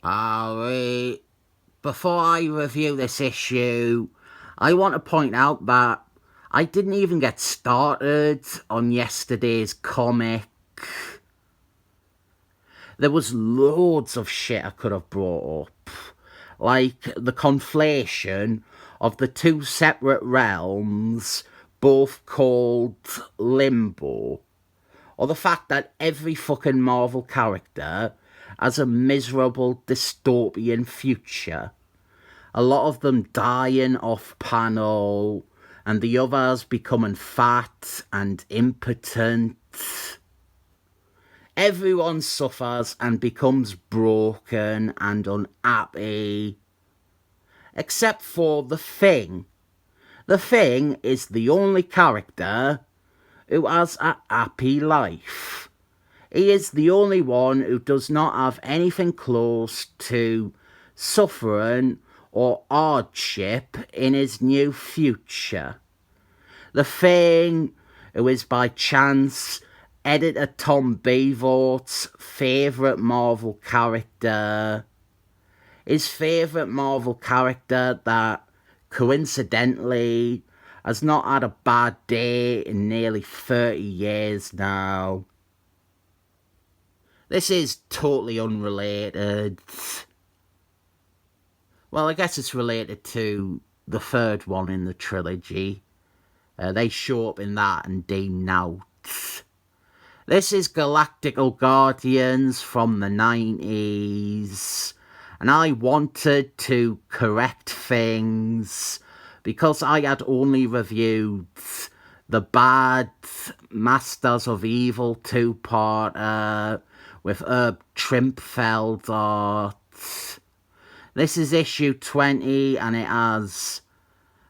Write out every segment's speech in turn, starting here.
Alright, before I review this issue, I want to point out that I didn't even get started on yesterday's comic. There was loads of shit I could have brought up, like the conflation of the two separate realms, both called Limbo, or the fact that every fucking Marvel character has a miserable dystopian future. A lot of them dying off panel, and the others becoming fat and impotent. Everyone suffers and becomes broken and unhappy. Except for the Thing. The Thing is the only character who has a happy life. He is the only one who does not have anything close to suffering or hardship in his new future. The Thing, who is by chance editor Tom Beavort's favourite Marvel character. His favourite Marvel character that, coincidentally, has not had a bad day in nearly 30 years now. This is totally unrelated. Well, I guess it's related to the third one in the trilogy. They show up in that and do nought. This is Galactical Guardians from the 90s, and I wanted to correct things because I had only reviewed the bad Masters of Evil two-parter with Herb Trimpfeld art. This is issue 20 and it has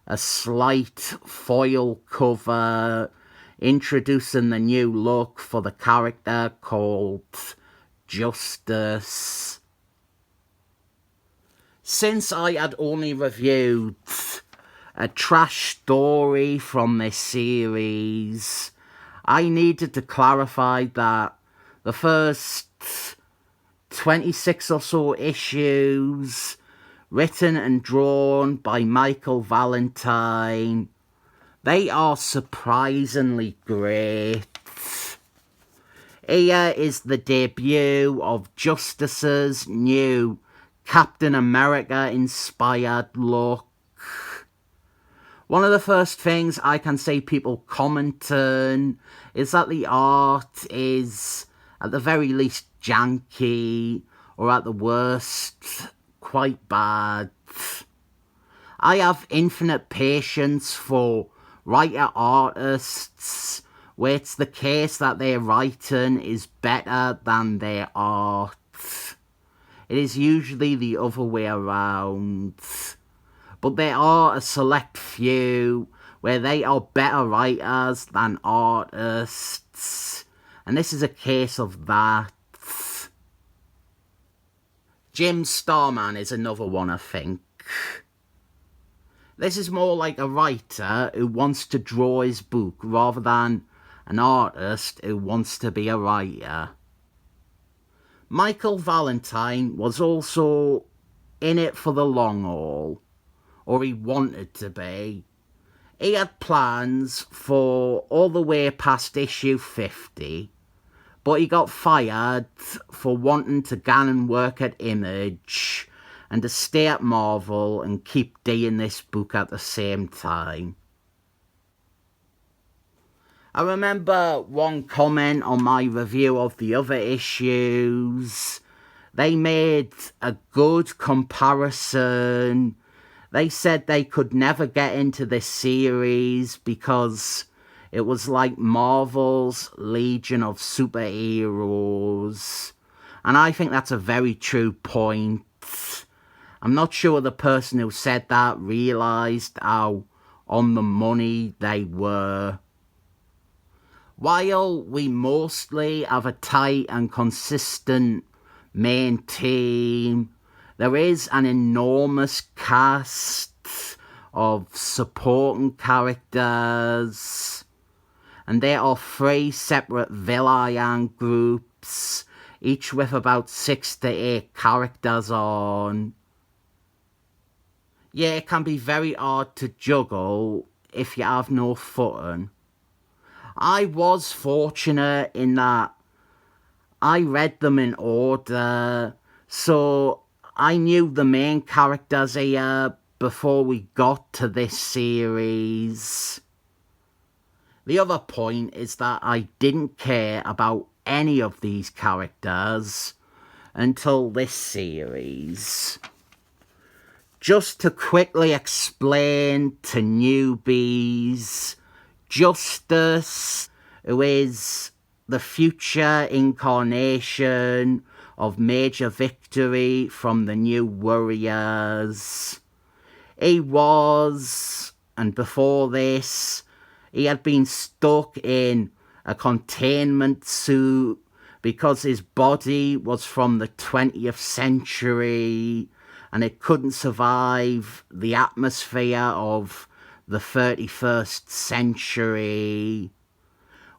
a slight foil cover introducing the new look for the character called Justice. Since I had only reviewed a trash story from this series, I needed to clarify that the first 26 or so issues, written and drawn by Michael Valentino, they are surprisingly great. Here is the debut of Justice's new Captain America inspired look. One of the first things I can say people commenting is that the art is, at the very least, janky, or at the worst, quite bad. I have infinite patience for writer-artists where it's the case that their writing is better than their art. It is usually the other way around. But there are a select few where they are better writers than artists. And this is a case of that. Jim Starman is another one, I think. This is more like a writer who wants to draw his book rather than an artist who wants to be a writer. Michael Valentino was also in it for the long haul, or he wanted to be. He had plans for all the way past issue 50, but he got fired for wanting to go and work at Image and to stay at Marvel and keep doing this book at the same time. I remember one comment on my review of the other issues. They made a good comparison. They said they could never get into this series because it was like Marvel's Legion of Superheroes. And I think that's a very true point. I'm not sure the person who said that realised how on the money they were. While we mostly have a tight and consistent main team, there is an enormous cast of supporting characters, and there are 3 separate villain groups each with about 6 to 8 characters on. Yeah, it can be very hard to juggle if you have no footing. I was fortunate in that I read them in order, so I knew the main characters here before we got to this series. The other point is that I didn't care about any of these characters until this series. Just to quickly explain to newbies, Justice, who is the future incarnation of Major Victory from the New Warriors. He was, and before this, he had been stuck in a containment suit because his body was from the 20th century and it couldn't survive the atmosphere of the 31st century.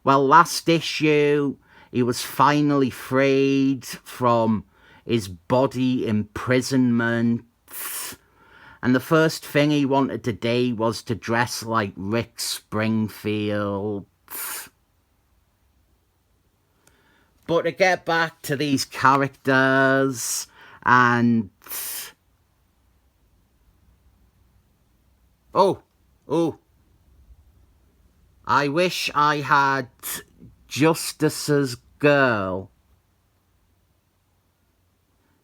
Well, last issue, he was finally freed from his body imprisonment. And the first thing he wanted to do was to dress like Rick Springfield. But to get back to these characters, and... Oh! I wish I had Justice's girl.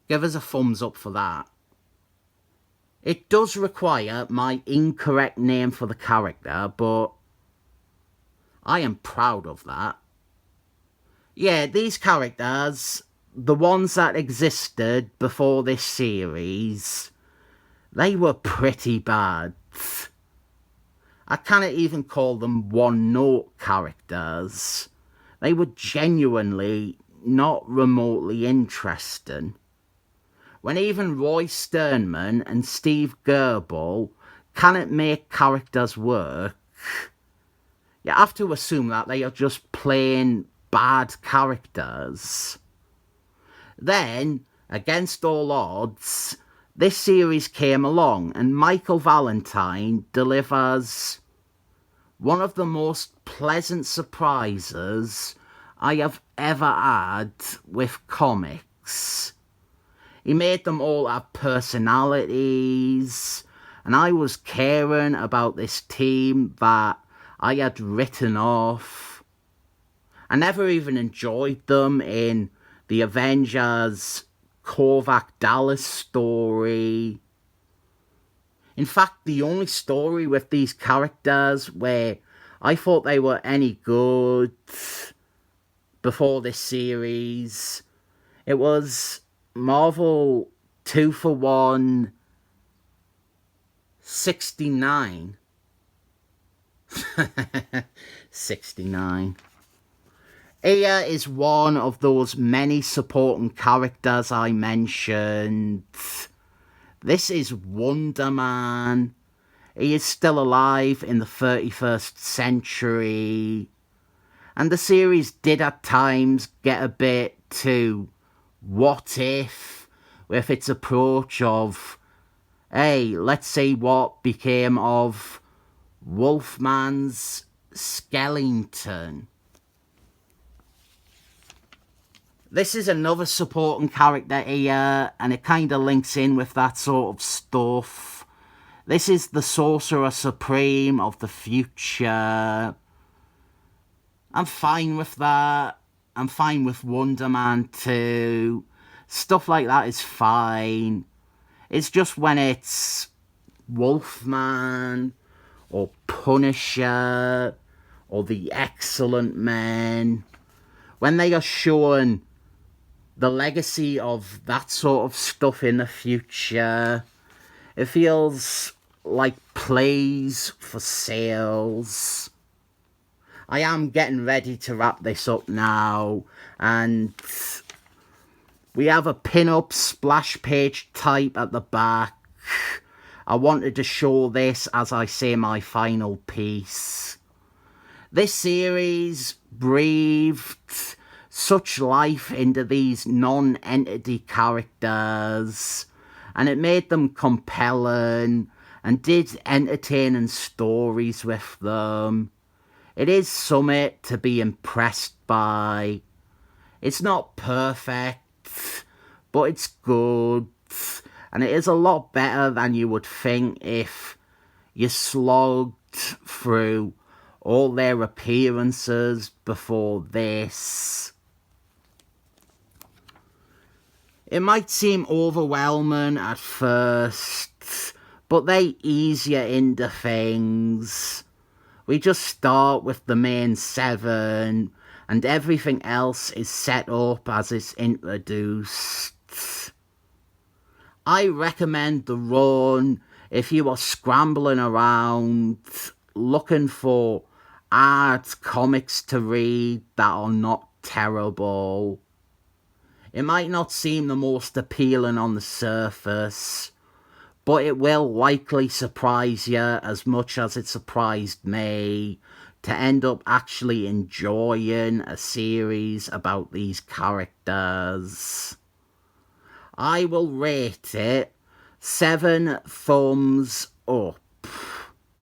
Give us a thumbs up for that. It does require my incorrect name for the character, but I am proud of that. Yeah, these characters, the ones that existed before this series, they were pretty bad. I cannot even call them one-note characters. They were genuinely not remotely interesting. When even Roy Sternman and Steve Goebel cannot make characters work, you have to assume that they are just plain bad characters. Then, against all odds, this series came along and Michael Valentino delivers one of the most pleasant surprises I have ever had with comics. He made them all have personalities, and I was caring about this team that I had written off. I never even enjoyed them in the Avengers Korvac Dallas story. In fact, the only story with these characters where I thought they were any good before this series, it was Marvel 2-for-1 69. 69. Here is one of those many supporting characters I mentioned. This is Wonder Man. He is still alive in the 31st century. And the series did at times get a bit too what if with its approach of, hey, let's see what became of Wolfman's skeleton. This is another supporting character here, and it kind of links in with that sort of stuff. This is the Sorcerer Supreme of the future. I'm fine with that. I'm fine with Wonder Man too. Stuff like that is fine. It's just when it's Wolfman or Punisher or the Excellent Men, when they are showing the legacy of that sort of stuff in the future, it feels like plays for sales. I am getting ready to wrap this up now, and we have a pin-up splash page type at the back. I wanted to show this as I say my final piece. This series breathed such life into these non-entity characters, and it made them compelling and did entertaining stories with them. It is something to be impressed by. It's not perfect, but it's good, and it is a lot better than you would think if you slogged through all their appearances before this. It might seem overwhelming at first, but they ease you into things. We just start with the main 7, and everything else is set up as it's introduced. I recommend the run if you are scrambling around looking for art comics to read that are not terrible. It might not seem the most appealing on the surface, but it will likely surprise you as much as it surprised me to end up actually enjoying a series about these characters. I will rate it 7 thumbs up.